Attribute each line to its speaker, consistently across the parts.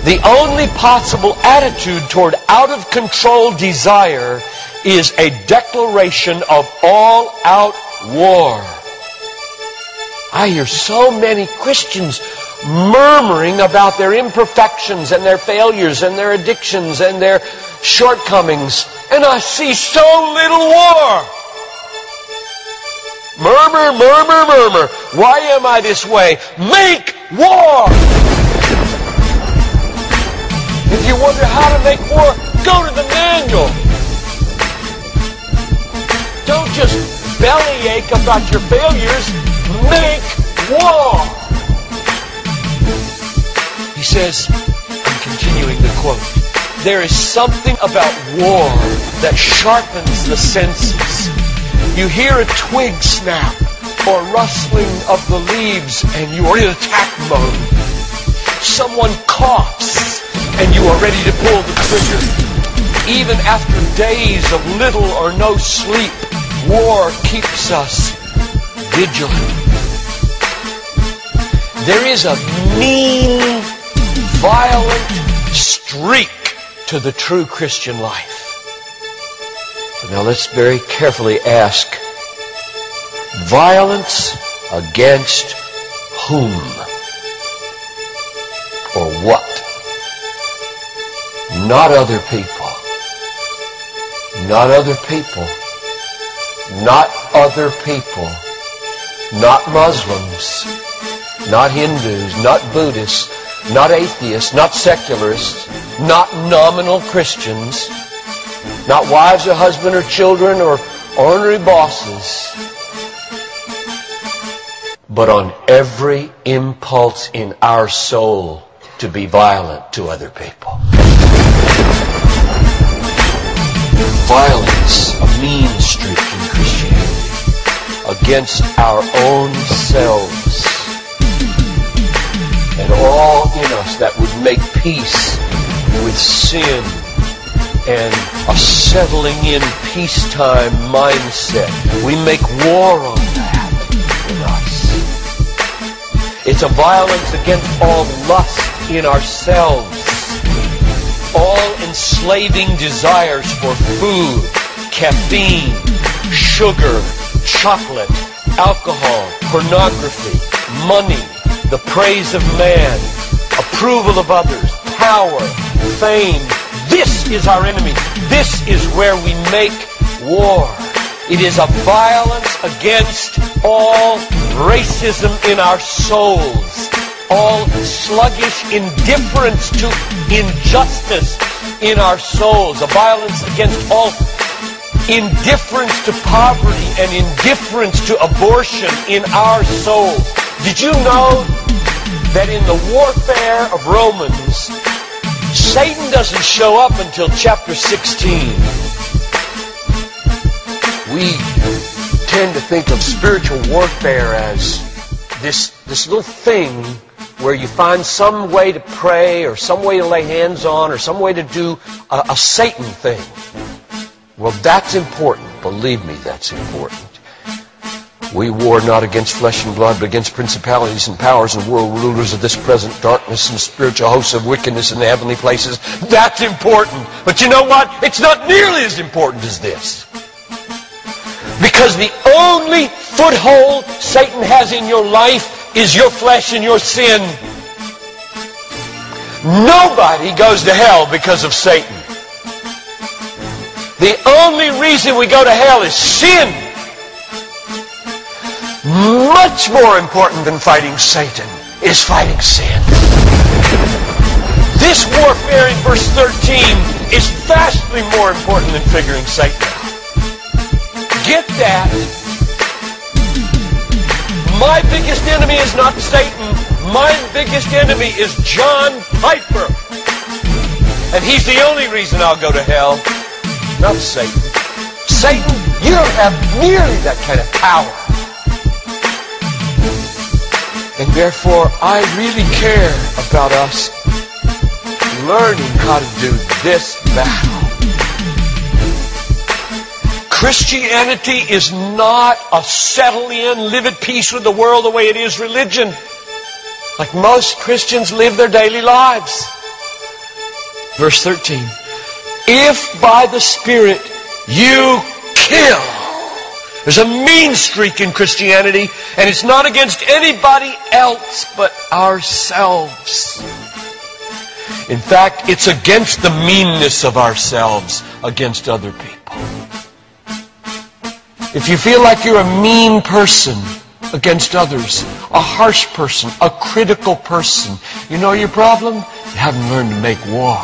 Speaker 1: The only possible attitude toward out-of-control desire is a declaration of all-out war. I hear so many Christians murmuring about their imperfections and their failures and their addictions and their shortcomings, and I see so little war. Murmur, murmur, murmur. Why am I this way? Make war! If you wonder how to make war, go to the manual. Don't just bellyache about your failures. Make war! He says, I'm continuing the quote, there is something about war that sharpens the senses. You hear a twig snap or rustling of the leaves and you are in attack mode. Someone coughs and you are ready to pull the trigger. Even after days of little or no sleep, war keeps us vigilant. There is a mean, violent streak to the true Christian life. Now let's very carefully ask, violence against whom or what? Not other people. Not other people. Not other people. Not Muslims. Not Hindus. Not Buddhists. Not atheists. Not secularists. Not nominal Christians. Not wives or husband or children or ornery bosses. But on every impulse in our soul to be violent to other people. Violence, a mean streak in Christianity, against our own selves and all in us that would make peace with sin and a settling in peacetime mindset. We make war on that in us. It's a violence against all lust in ourselves, all enslaving desires for food, caffeine, sugar, chocolate, alcohol, pornography, money, the praise of man, approval of others, power, fame. This is our enemy. This is where we make war. It is a violence against all racism in our souls, all sluggish indifference to injustice in our souls, a violence against all indifference to poverty and indifference to abortion in our souls. Did you know that in the warfare of Romans, Satan doesn't show up until chapter 16. We tend to think of spiritual warfare as this little thing where you find some way to pray or some way to lay hands on or some way to do a Satan thing. Well, that's important. Believe me, that's important. We war not against flesh and blood, but against principalities and powers and world rulers of this present darkness and spiritual hosts of wickedness in the heavenly places. That's important. But you know what? It's not nearly as important as this. Because the only foothold Satan has in your life is your flesh and your sin. Nobody goes to hell because of Satan. The only reason we go to hell is sin. Much more important than fighting Satan is fighting sin. This warfare in verse 13 is vastly more important than figuring Satan out. Get that. My biggest enemy is not Satan. My biggest enemy is John Piper. And he's the only reason I'll go to hell, not Satan. Satan, you don't have nearly that kind of power. And therefore, I really care about us learning how to do this battle. Christianity is not a settle in, live at peace with the world the way it is religion. Like most Christians live their daily lives. Verse 13. If by the Spirit you kill. There's a mean streak in Christianity, and it's not against anybody else but ourselves. In fact, it's against the meanness of ourselves against other people. If you feel like you're a mean person against others, a harsh person, a critical person, you know your problem? You haven't learned to make war.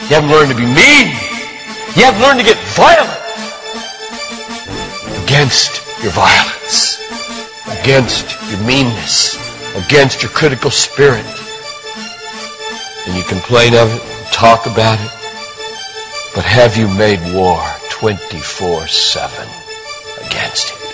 Speaker 1: You haven't learned to be mean. You haven't learned to get violent against your violence, against your meanness, against your critical spirit. And you complain of it, talk about it, but have you made war 24/7 against it?